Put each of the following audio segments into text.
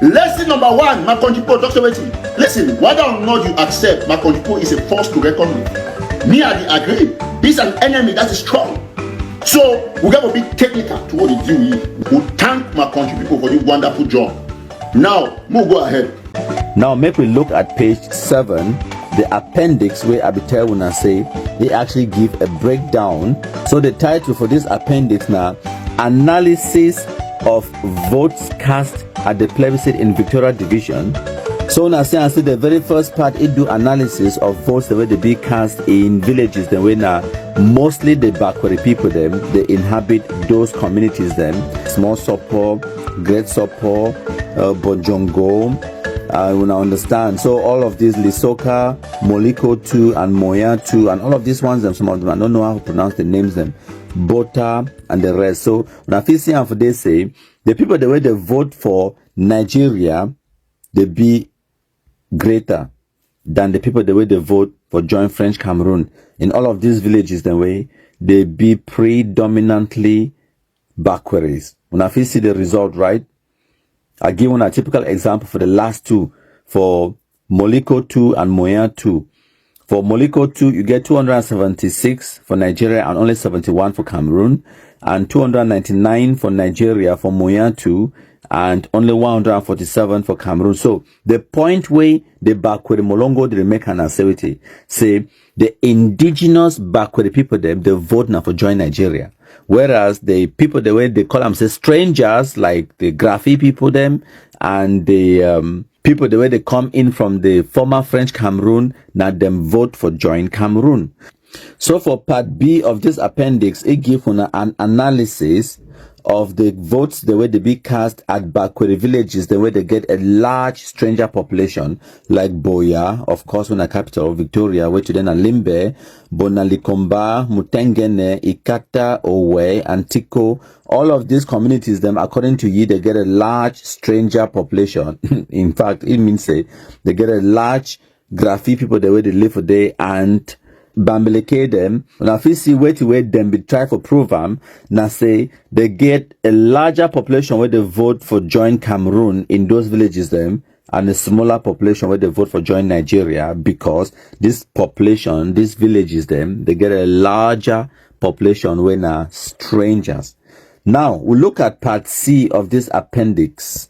Lesson number one, my country people, Dr. Waiting. Listen, whether or not you accept my country people is a force to reckon with. Me, I agree. He's an enemy that is strong. So we got to be technical to what they do. We thank my country people for this wonderful job. Now, we'll go ahead. Now, make we look at page 7, the appendix where Abitel Wuna say they actually give a breakdown. So the title for this appendix now, analysis of votes cast at the plebiscite in Victoria Division. So now say the very first part it do analysis of votes the way they be cast in villages the way now mostly the Bakweri people them they inhabit those communities them small support, great support, Bojongo, we now understand. So all of these Lisoka, Moliko 2 and Moya 2 and all of these ones them some of them I don't know how to pronounce the names them, Bota and the rest. So when I see and for they say the people the way they vote for Nigeria they be greater than the people the way they vote for joint French Cameroon. In all of these villages the way they be predominantly Bakweris. When I see the result right, I give one a typical example for the last two, for Moliko 2 and Moya 2. For Moliko 2, you get 276 for Nigeria and only 71 for Cameroon, and 299 for Nigeria for Moya 2, and only 147 for Cameroon. So the point where the Bakweri Molongo they make an assertion say the indigenous Bakweri people them they vote now for join Nigeria, whereas the people the way they call them say strangers like the Graphi people them and the people the way they come in from the former French Cameroon now them vote for join Cameroon. So for part B of this appendix it gives an analysis of the votes the way they be cast at Bakweri villages, the way they get a large stranger population like Boya, of course, when a capital Victoria, which then a Limbe, Bonalikomba, Mutengene, Ikata, Owe, and Tiko. All of these communities, them according to you, they get a large stranger population. In fact, it means say they get a large Graphi people the way they live for day and Bambeleke them, when I feel see where to where them be try for prove them, now say they get a larger population where they vote for join Cameroon in those villages them, and a smaller population where they vote for join Nigeria, because this population, these villages them, they get a larger population when are strangers. Now we look at part C of this appendix.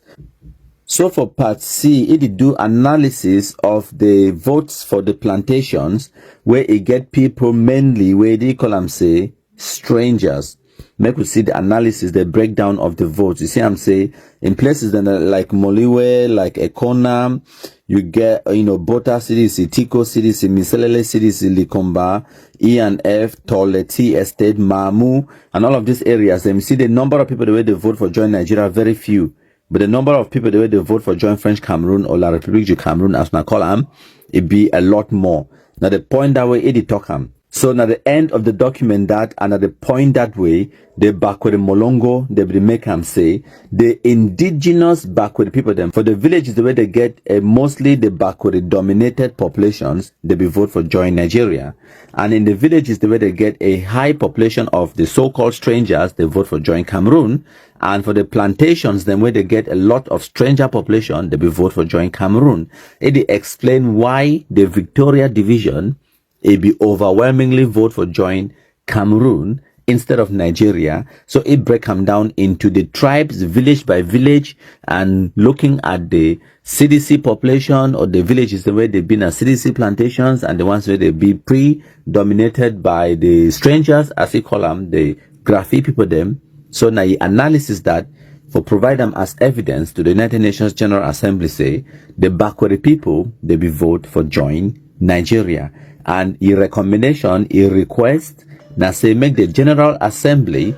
So for part C, it do analysis of the votes for the plantations where it get people mainly where they call them say strangers. Make we see the analysis, the breakdown of the votes. You see I'm say in places that are like Moliwe, like Ekona, you get Bota CDC, Tiko CDC, Miselele CDC, Likomba, E&F, Toleti Estate, Mamu, and all of these areas. And you see the number of people the way they vote for join Nigeria very few. But the number of people the way they vote for joint French Cameroon or La République du Cameroon as I call them, it be a lot more. Now the point that way it talk them. So now the end of the document that and at the point that way the Bakweri Molongo they will make them say the indigenous Bakweri people them for the villages the way they get mostly the Bakweri dominated populations they be vote for join Nigeria, and in the villages the way they get a high population of the so-called strangers they vote for join Cameroon, and for the plantations then where they get a lot of stranger population they be vote for join Cameroon. It explain why the Victoria Division it be overwhelmingly vote for join Cameroon instead of Nigeria. So it break them down into the tribes village by village and looking at the CDC population or the villages the way they've been at CDC plantations and the ones where they be predominated by the strangers as we call them, the Graphi people them. So now he analysis that for provide them as evidence to the United Nations General Assembly say the Bakweri people they be vote for join Nigeria. And a recommendation, a request, now say make the General Assembly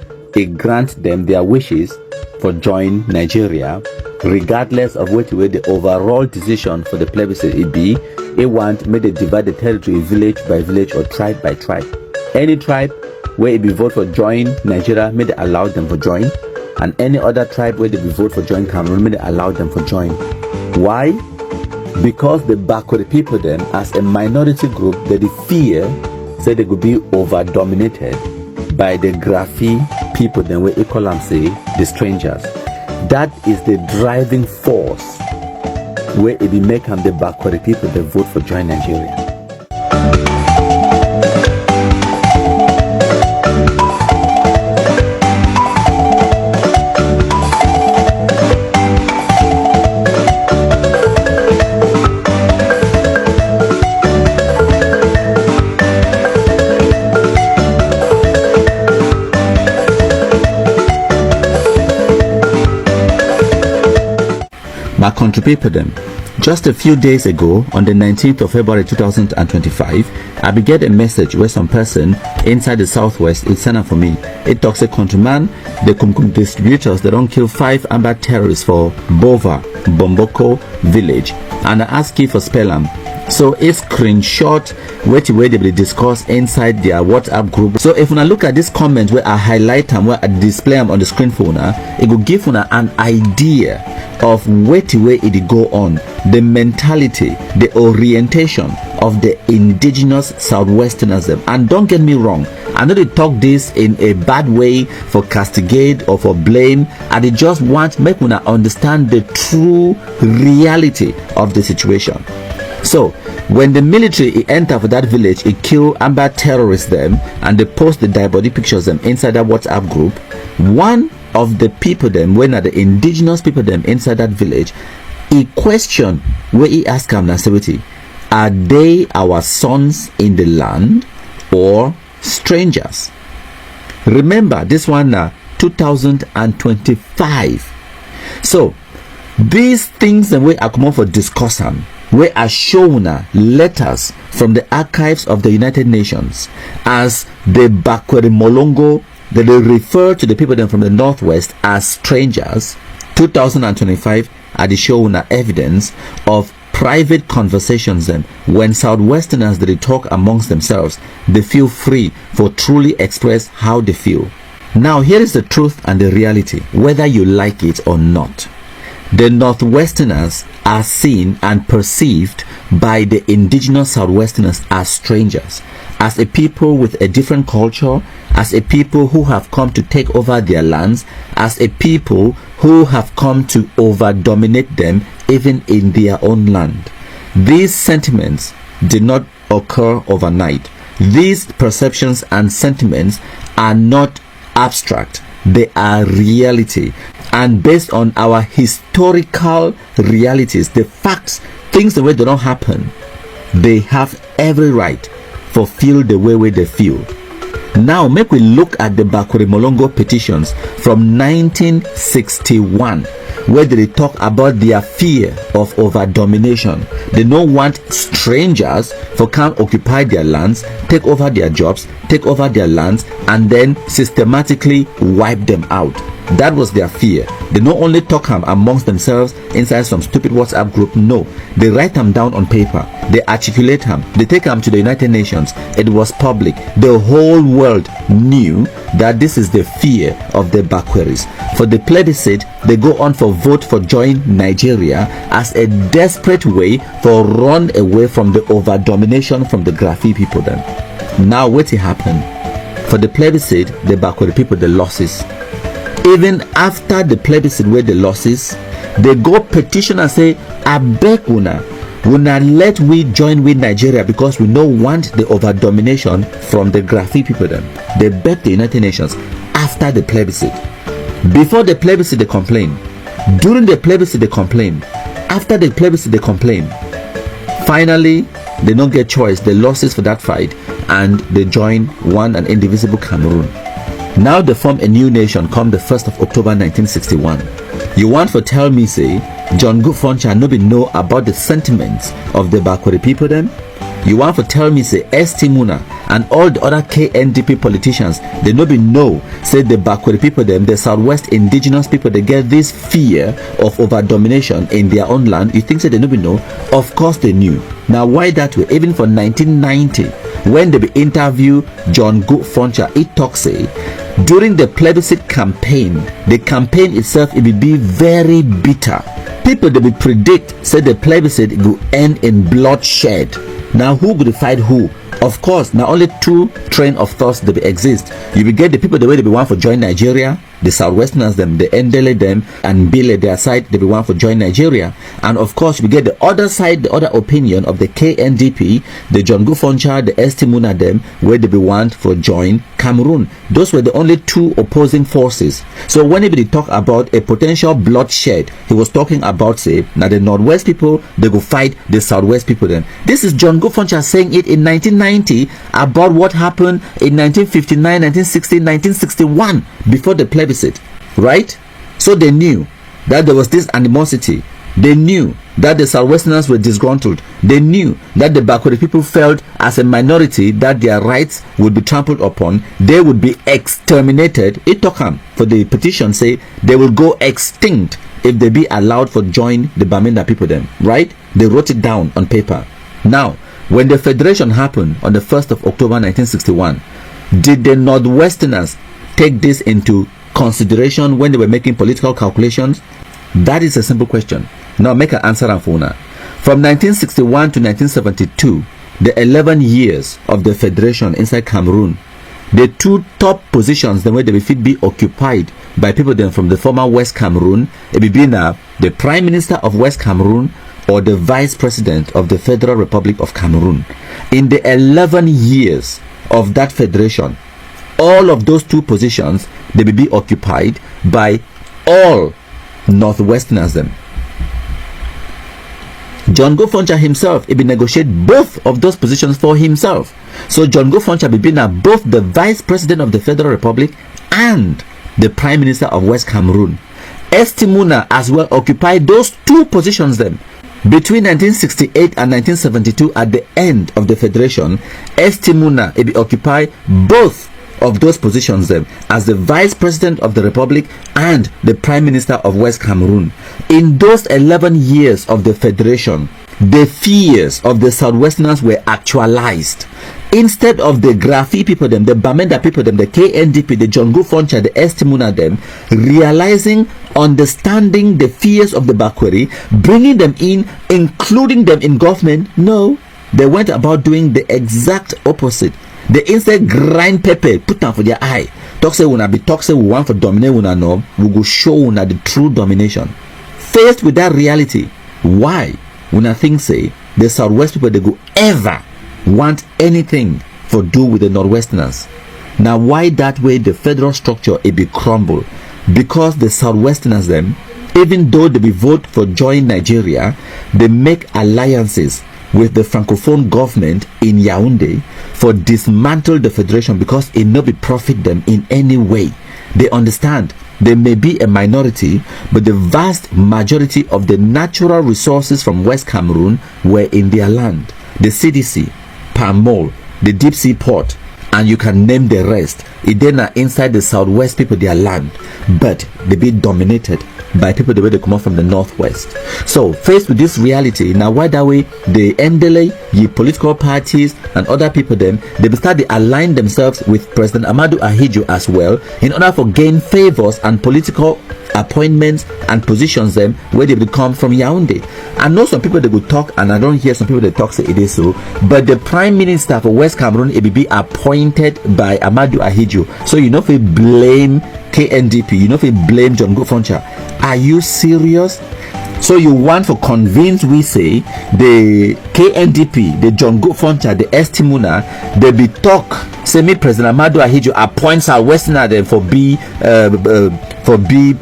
grant them their wishes for join Nigeria, regardless of which way the overall decision for the plebiscite it be. It want make they divide the territory village by village or tribe by tribe. Any tribe where it be vote for join Nigeria, may they allow them for join, and any other tribe where they be vote for join Cameroon, may they allow them for join. Why? Because the Bakweri people then as a minority group they fear say they could be over dominated by the Graphi people then we equal and say the strangers. That is the driving force where it be make them the Bakweri people they vote for join Nigeria. My country people them. Just a few days ago, on the 19th of February 2025, I began a message where some person inside the southwest is sent for me. It talks a countryman, the Kumkum distributors, they don't kill 5 armed terrorists for Bova, Bomboko village. And I ask you for spell them. So a screenshot where they will discuss inside their WhatsApp group. So if you look at this comment where I highlight them, where I display them on the screen for now, it will give you an idea of where it go on, the mentality, the orientation of the indigenous Southwesterners. And don't get me wrong, I know they talk this in a bad way for castigate or for blame, and they just want make una understand the true reality of the situation. So when the military enter for that village, it kill amber terrorists them, and they post the dead body pictures them inside that WhatsApp group. One of the people them, when are the indigenous people them inside that village, he question where he ask them, are they our sons in the land or strangers? Remember this one now 2025. So these things the way I come up for discussion, where are shown letters from the archives of the United Nations as the Bakweri Molongo, that they refer to the people then from the northwest as strangers. 2025 are the shown evidence of private conversations then when Southwesterners they talk amongst themselves, they feel free for truly express how they feel. Now here is the truth and the reality, whether you like it or not. The Northwesterners are seen and perceived by the indigenous Southwesterners as strangers, as a people with a different culture, as a people who have come to take over their lands, as a people who have come to over-dominate them even in their own land. These sentiments did not occur overnight. These perceptions and sentiments are not abstract. They are reality, and based on our historical realities, the facts, things the way they don't happen, they have every right for feel the way they feel. Now make we look at the Bakweri Molongo petitions from 1961, where they talk about their fear of over domination. They don't want strangers for come occupy their lands, take over their jobs, take over their lands, and then systematically wipe them out. That was their fear. They not only talk them amongst themselves inside some stupid WhatsApp group, no, they write them down on paper, they articulate them, they take them to the United Nations. It was public. The whole world knew that this is the fear of the Bakweris. For the plebiscite, they go on for vote for join Nigeria as a desperate way for run away from the over domination from the Grafi people then. Now what happened? For the plebiscite, the Bakweri people, the losses. Even after the plebiscite where the losses, they go petition and say, I beg una let we join with Nigeria because we don't want the over domination from the Grafi people then. They beg the United Nations after the plebiscite. Before the plebiscite they complain, during the plebiscite they complain, after the plebiscite they complain. Finally they don't get choice, the losses for that fight, and they join one and indivisible Cameroon. Now they form a new nation come the 1st of October 1961. You want to tell me say John Gutfoncha no be know about the sentiments of the Bakweri people then? You want to tell me say ST Muna and all the other KNDP politicians they no be know say the Bakweri people them, the Southwest indigenous people, they get this fear of over domination in their own land? You think say they no be know? Of course they knew. Now why that way? Even for 1990 when they be interview John Gutfoncha, it talks say during the plebiscite campaign, the campaign itself it will be very bitter. People they will predict say the plebiscite will end in bloodshed. Now who will fight who? Of course, now only two train of thoughts that exist. You will get the people the way they be want for join Nigeria, the Southwesterners them, the Endele them, and Bile their side they be want for join Nigeria, And of course, we get the other side, the other opinion of the KNDP, the John Gufoncha, the Estimuna them, where they be want for join Cameroon. Those were the only two opposing forces. So whenever they talk about a potential bloodshed, he was talking about, say, now the Northwest people, they go fight the Southwest people then. This is John Gufoncha saying it in 1990 about what happened in 1959, 1960, 1961, before the plebiscite, right? So they knew that there was this animosity. They knew that the Southwesterners were disgruntled. They knew that the Bakweri people felt as a minority that their rights would be trampled upon. They would be exterminated. Itokam for the petition say they will go extinct if they be allowed for join the Bamenda people then, right? They wrote it down on paper. Now, when the federation happened on the 1st of October 1961, did the Northwesterners take this into consideration when they were making political calculations? That is a simple question. Now make an answer on phone. From 1961 to 1972, the 11 years of the federation inside Cameroon, the two top positions the way they will be occupied by people then from the former West Cameroon, it will be now the Prime Minister of West Cameroon or the Vice President of the Federal Republic of Cameroon. In the 11 years of that federation, all of those two positions they will be occupied by all Northwesterners them. John Gufoncha himself, he will negotiate both of those positions for himself. So John Gufoncha will be now both the Vice President of the Federal Republic and the Prime Minister of West Cameroon. Estimuna as well occupied those two positions then. Between 1968 and 1972, at the end of the federation, Estimuna will occupy both of those positions then as the Vice President of the Republic and the Prime Minister of West Cameroon. In those 11 years of the federation, the fears of the Southwesterners were actualized. Instead of the Grafi people them, the Bamenda people them, the KNDP, the John Gufoncha, the Estimuna them, realizing, understanding the fears of the Bakweri, bringing them in, including them in government, no, they went about doing the exact opposite. They instead grind pepper, put down for their eye. Talk say we talk say we want for dominate una no, we go show una the true domination. Faced with that reality, why una think say the Southwest people they go ever want anything for do with the Northwesterners? Now why that way the federal structure it be crumble? Because the Southwesterners them, even though they be vote for join Nigeria, they make alliances with the Francophone government in Yaoundé for dismantle the federation because it no be profit them in any way. They understand they may be a minority, but the vast majority of the natural resources from West Cameroon were in their land. The CDC, palm mole, the deep sea port, and you can name the rest. It then are inside the Southwest people their land, but they be dominated by people the way they come out from the Northwest. So faced with this reality, now why that way the NDLA, the political parties and other people them, they start to align themselves with President Amadou Ahidjo as well in order for gain favors and political appointments and positions them where they will come from Yaoundé. I know some people they will talk, and I don't hear some people they talk say it is so, but the Prime Minister for West Cameroon it will be appointed by Amadou Ahidjo. So you know if we blame KNDP, you know if we blame John Gufoncha. Are you serious? So you want to convince we say the KNDP, the John Gufoncha, the Estimuna, they be talk say me President Amadou Ahidjo appoints our Westerner then for be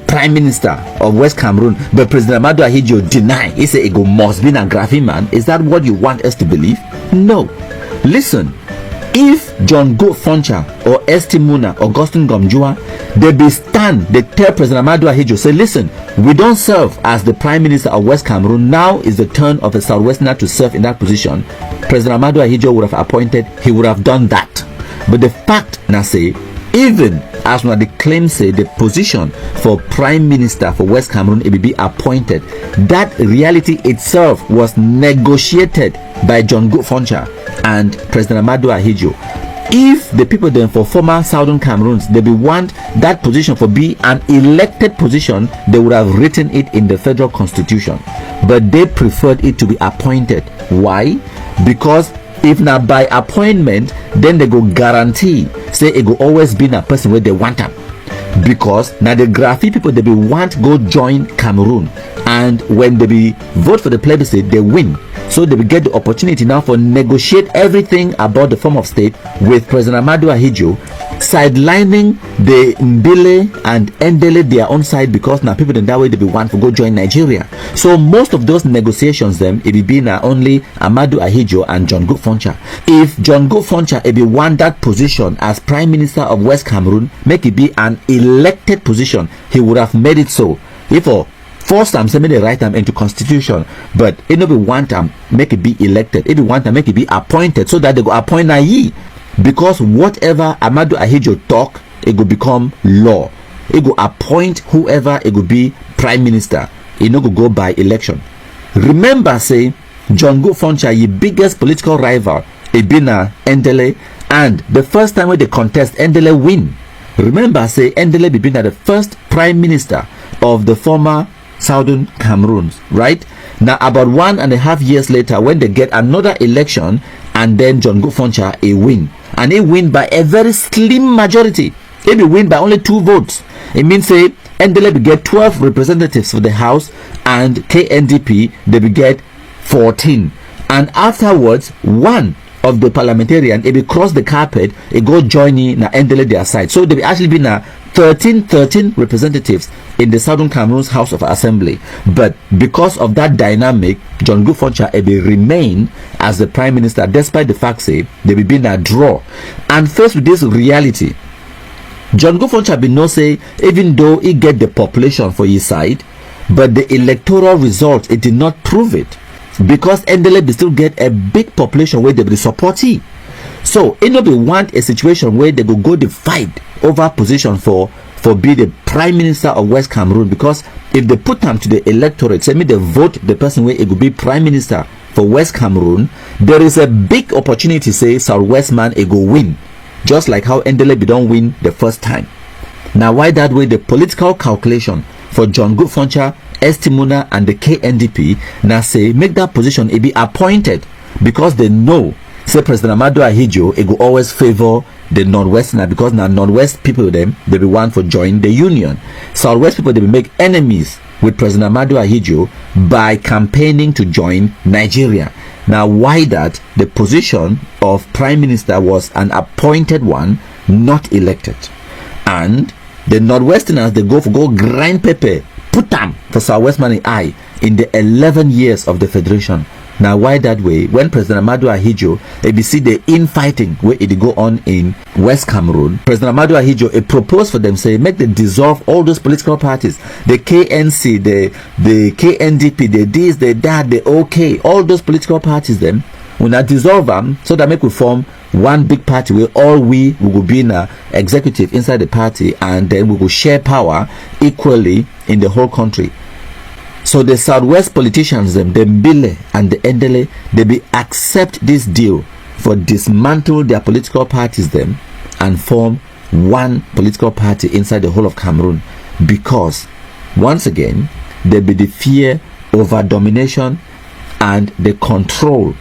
Prime Minister of West Cameroon, but President Amadou Ahidjo deny. He say it go must be a Grafi man. Is that what you want us to believe? No. Listen, if John Gufoncha or Estimuna, Augustine Gomjua, they be stand, they tell President Amadou Ahidjo, say, listen, we don't serve as the Prime Minister of West Cameroon. Now is the turn of a Southwesterner to serve in that position. President Amadou Ahidjo would have appointed, he would have done that. But the fact now say, even as one of the claims say the position for Prime Minister for West Cameroon it will be appointed, that reality itself was negotiated by John Gufoncha and President Amadou Ahidjo. If the people then for former Southern Cameroons they be want that position for be an elected position, they would have written it in the federal constitution, but they preferred it to be appointed. Why? Because if not by appointment, then they go guarantee say it go always be a person where they want them. Because now the Grafi people they be want go join Cameroon, and and when they be vote for the plebiscite, they win. So they will get the opportunity now for negotiate everything about the form of state with President Ahmadu Ahidjo, sidelining the Mbile and Endele their own side, because now people in that way they be want to go join Nigeria. So most of those negotiations them it will be now only Ahmadu Ahidjo and John Goode Foncha. If John Goode Foncha it be want that position as Prime Minister of West Cameroon, make it be an elected position, he would have made it so. If first time say make the right time into constitution, but it no be one time make it be elected, it be one time make it be appointed, so that they go appoint Nayi, because whatever Ahmadu Ahidjo talk, it go become law. It go appoint whoever it go be prime minister. It no go by election. Remember say John Goode Foncha, your biggest political rival, it be na Endele, and the first time when they contest, Endele win. Remember say Endele be the first prime minister of the former Southern Cameroon, right? Now about 1.5 years later, when they get another election, and then John Goode Foncha a win, and he win by a very slim majority. He be win by only 2 votes. It means say Endele will get 12 representatives for the House, and KNDP they will get 14. And afterwards, one of the parliamentarian it will cross the carpet, it go join in Endele their side. So they will actually be now 13 representatives in the Southern Cameroon's House of Assembly. But because of that dynamic, John Goode Foncha will remain as the prime minister, despite the fact say they will be in a draw. And faced with this reality, John Goode Foncha be no say, even though he get the population for his side, but the electoral result it did not prove it, because Endele will still get a big population where they will support he. So it no be want a situation where they go the fight over position for be the prime minister of West Cameroon, because if they put them to the electorate, say me they vote the person where it will be prime minister for West Cameroon, there is a big opportunity say Southwest man it go win, just like how Endele be don't win the first time. Now why that way? The political calculation for John Goode Foncha, Estimuna and the KNDP now say make that position it be appointed, because they know say President Ahmadu Ahidjo it go always favor the Northwesterner, because now Northwest people them they be want for join the union. Southwest people they will make enemies with President Ahmadu Ahidjo by campaigning to join Nigeria. Now why that? The position of prime minister was an appointed one, not elected, and the Northwesterners they go grind pepper, put them for Southwest man eye in the 11 years of the federation. Now why that way? When President Ahmadu Ahidjo we see the infighting where it go on in West Cameroon, President Ahmadu Ahidjo proposed for them say make them dissolve all those political parties, the KNC, the KNDP, the this, the that, the OK, all those political parties them we not dissolve them, so that make we form one big party where all we will be in a executive inside the party, and then we will share power equally in the whole country. So the Southwest politicians them, the Mbile and the Endele, they be accept this deal for dismantle their political parties them and form one political party inside the whole of Cameroon, because once again there be the fear over domination and the control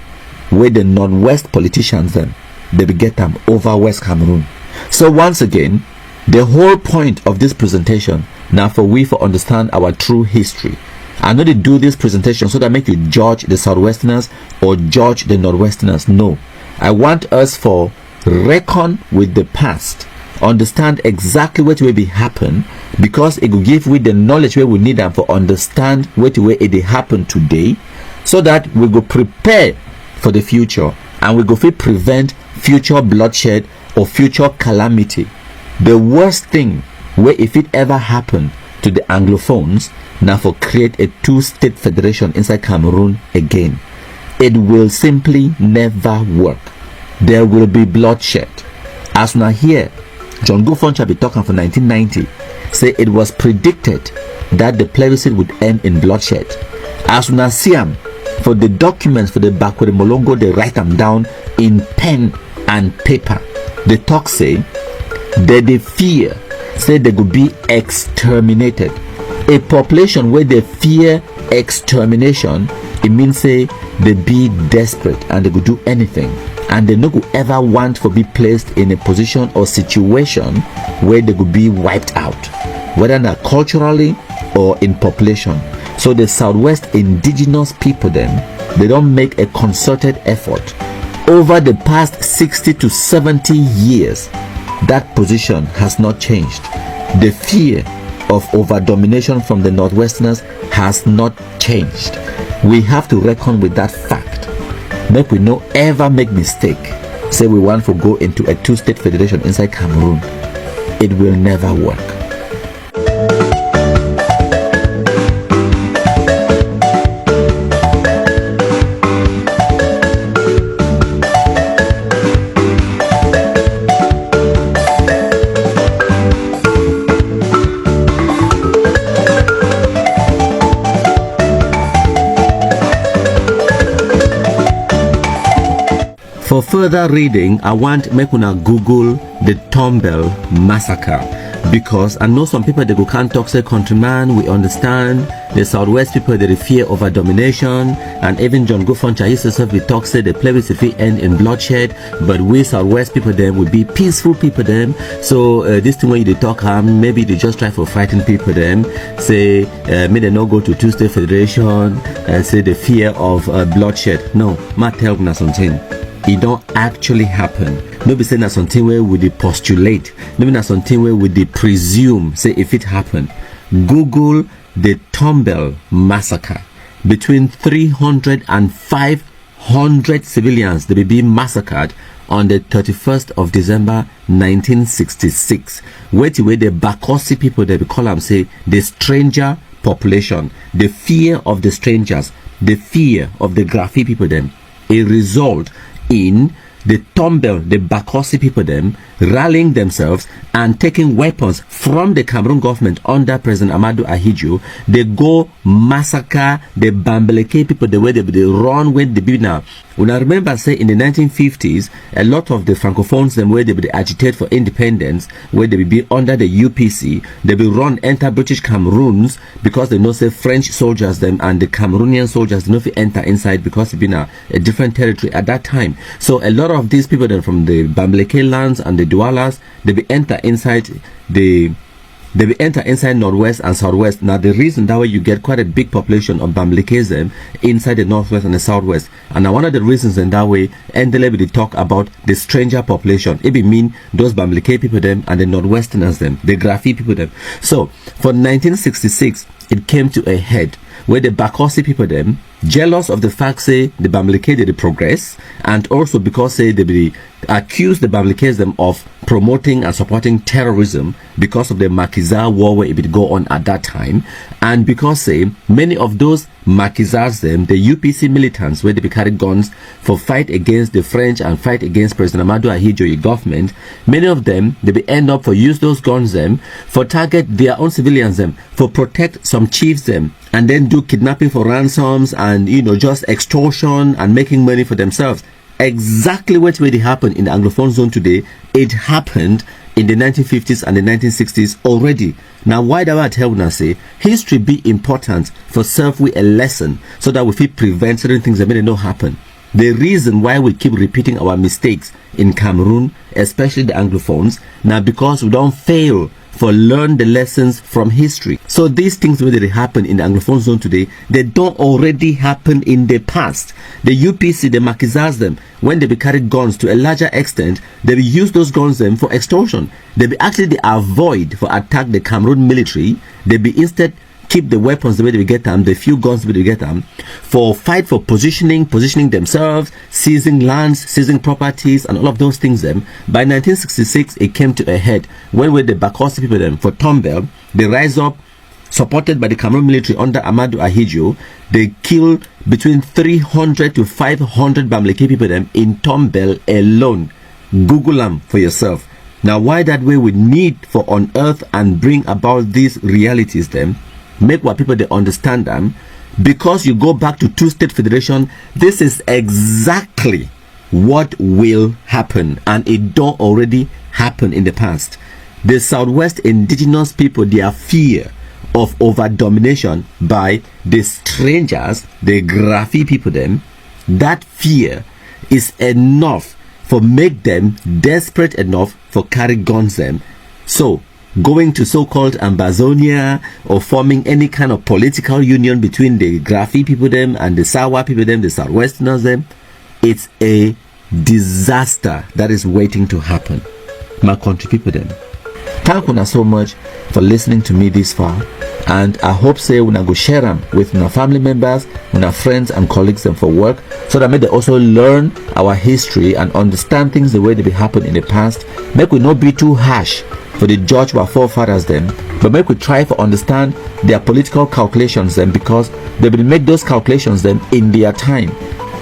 where the Northwest politicians them they be get them over West Cameroon. So once again, the whole point of this presentation now for we for understand our true history. I know they do this presentation so that make you judge the Southwesterners or judge the Northwesterners. No, I want us for reckon with the past, understand exactly what will be happen, because it will give we the knowledge where we need them for understand what way it happen today, so that we go prepare for the future, and we go fit prevent future bloodshed or future calamity. The worst thing where if it ever happened to the Anglophones now for create a 2-state federation inside Cameroon again, it will simply never work. There will be bloodshed. As now here John Goode Foncha be talking for 1990, say it was predicted that the plebiscite would end in bloodshed. As now see for the documents for the Bakweri Molongo, they write them down in pen and paper. The talk say that they fear say they could be exterminated. A population where they fear extermination, it means say they be desperate and they could do anything, and they no could ever want to be placed in a position or situation where they could be wiped out, whether not culturally or in population. So the Southwest indigenous people them, they don't make a concerted effort. Over the past 60 to 70 years, that position has not changed. The fear of over-domination from the Northwesterners has not changed. We have to reckon with that fact. Make we no ever make mistake. Say we want to go into a two-state federation inside Cameroon. It will never work. For further reading, I want make una Google the Tombel massacre, because I know some people they go can't talk say countryman, we understand the Southwest people they fear over domination, and even John Gofoncha used to say we talk say the plebiscite end in bloodshed, but we Southwest people them would be peaceful people them. So this thing when they talk maybe they just try for fighting people them, say may they not go to two-state federation, say the fear of bloodshed. No, ma tell me something. It don't actually happen. Maybe say that something where we they postulate. Maybe not something where we they presume. Say if it happened. Google the Tombel massacre. Between 300 and 500 civilians they be being massacred on the 31st of December 1966. Where the Bakweri people they call them say the stranger population, the fear of the strangers, the fear of the Graffiti people them. A result in the Tombel, the Bakweri people them rallying themselves and taking weapons from the Cameroon government under President Amadou Ahidjo. They go massacre the Bambeleke people the way they run with the now. When I remember say in the 1950s, a lot of the Francophones them where they be agitate for independence, where they be under the UPC, they be run enter British Cameroons because they know say French soldiers them and the Cameroonian soldiers they know if enter inside because it been a different territory at that time. So a lot of these people then from the Bambeleke lands and the Doualas, they be enter inside Northwest and Southwest. Now the reason that way you get quite a big population of Bambelekes inside the Northwest and the Southwest. And now one of the reasons in that way Endele they talk about the stranger population. It be mean those Bambeleke people them and the Northwesterners them, the Graffiti people them. So for 1966 it came to a head where the Bakweri people them, jealous of the fact say the Bambeleke they progress, and also because say they accuse the Bambelekes them of promoting and supporting terrorism because of the Maquisard war where it would go on at that time, and because say many of those Maquisards them, the UPC militants where they be carry guns for fight against the French and fight against President Amadou Ahidjo government, many of them they be end up for use those guns them for target their own civilians them, for protect some chiefs them, and then do kidnapping for ransoms and just extortion and making money for themselves. Exactly what really happened in the Anglophone zone today, it happened in the 1950s and the 1960s already. Now why do I tell you say history be important for serve we a lesson so that we fit prevent certain things that may not happen. The reason why we keep repeating our mistakes in Cameroon, especially the Anglophones, now because we don't fail for learn the lessons from history. So these things where they happen in the Anglophone zone today, they don't already happen in the past. The UPC, the Maquisards them, when they be carried guns to a larger extent, they be use those guns them for extortion. They be actually they avoid for attack the Cameroon military. They be instead keep the weapons the way they get them, the few guns the way they get them, for fight for positioning themselves, seizing lands, seizing properties, and all of those things them. By 1966, it came to a head when with the Bakweri people them for Tombel, they rise up, supported by the Cameroon military under Amadou Ahidjo. They killed between 300 to 500 Bambeleke people them in Tombel alone. Google them for yourself. Now why that way we need for unearth and bring about these realities them, make what people they understand them, because you go back to two-state federation, this is exactly what will happen, and it don't already happen in the past. The Southwest indigenous people, their fear of over domination by the strangers, the Graffiti people them, that fear is enough for make them desperate enough for carry guns them. So going to so-called Ambazonia or forming any kind of political union between the Grafi people them and the Sawa people them, the Southwesterners them. It's a disaster that is waiting to happen. My country people them. Thank you so much for listening to me this far, and I hope say when I go share them with my family members, with our friends and colleagues them for work, so that may they also learn our history and understand things the way they be happen in the past. Make we not be too harsh for the judge our forefathers them, but make we try to understand their political calculations them, because they will make those calculations them in their time.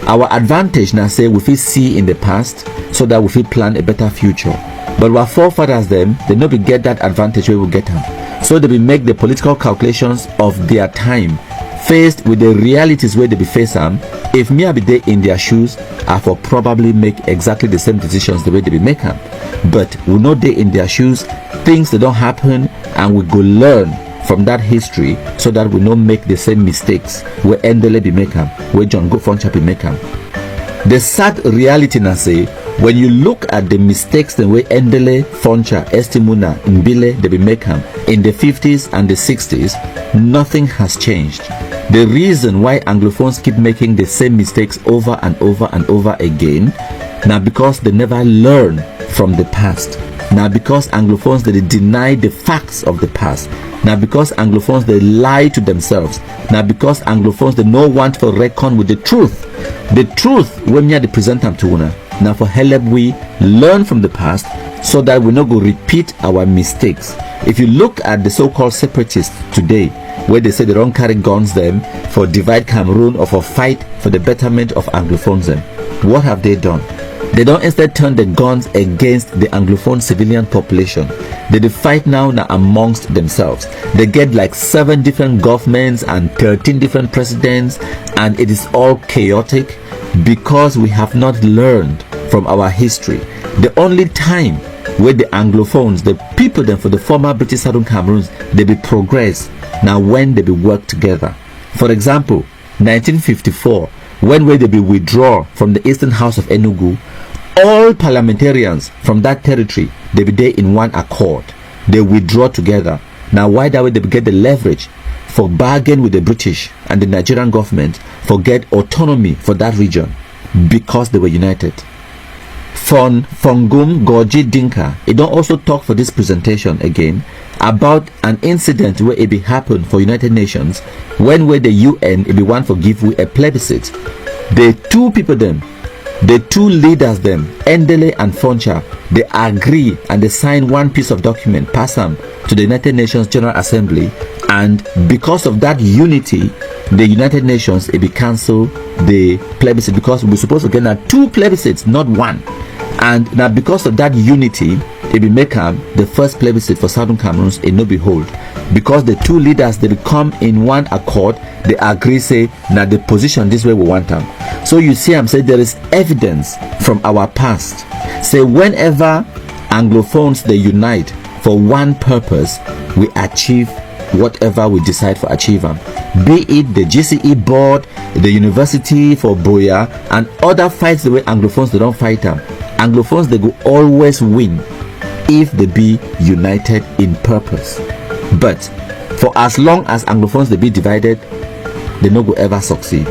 Our advantage now say we feel see in the past so that we feel plan a better future. But our forefathers them, they not be get that advantage where we get them. So they will make the political calculations of their time faced with the realities where they be face them. If me I be there in their shoes, I for probably make exactly the same decisions the way they be make them. But we know they in their shoes, things that don't happen, and we go learn from that history so that we don't make the same mistakes where Endele be make them, where John Go Foncha be make them. The sad reality now say, when you look at the mistakes the way Endele, Foncha, Estimuna, Mbile, they be make them in the 50s and the 60s, nothing has changed. The reason why Anglophones keep making the same mistakes over and over and over again, now because they never learn from the past. Now because Anglophones they deny the facts of the past. Now because Anglophones they lie to themselves. Now because Anglophones they no want to reckon with the truth. The truth when we are the present them to una. Now for help we learn from the past so that we not go repeat our mistakes. If you look at the so-called separatists today, where they say they don't carry guns them for divide Cameroon or for fight for the betterment of Anglophones them, what have they done? They don't instead turn the guns against the Anglophone civilian population. They fight now amongst themselves. They get like 7 different governments and 13 different presidents, and it is all chaotic because we have not learned from our history. The only time where the Anglophones, the people then for the former British Southern Cameroons, they be progress now when they be work together. For example, 1954, when they be withdraw from the Eastern House of Enugu, all parliamentarians from that territory, they be there in one accord. They withdraw together. Now why that way they get the leverage for bargain with the British and the Nigerian government for get autonomy for that region? Because they were united. Fongum Goji Dinka, it don't also talk for this presentation again about an incident where it be happened for United Nations when the UN it be one for give we a plebiscite. The two people them, the two leaders them, Endele and Foncha, they agree and they sign one piece of document, pass them to the United Nations General Assembly, and because of that unity, the United Nations it be cancel the plebiscite, because we're supposed to get now 2 plebiscites, not 1. And now because of that unity, it be make the first plebiscite for Southern Cameroons in no behold. Because the two leaders they become in one accord, they agree say now the position this way we want them. So you see I'm saying there is evidence from our past. Say whenever Anglophones they unite for one purpose, we achieve whatever we decide for achieving. Be it the GCE board, the university for Boya, and other fights the way Anglophones they don't fight them. Anglophones they go always win if they be united in purpose. But for as long as Anglophones they be divided, they no go ever succeed.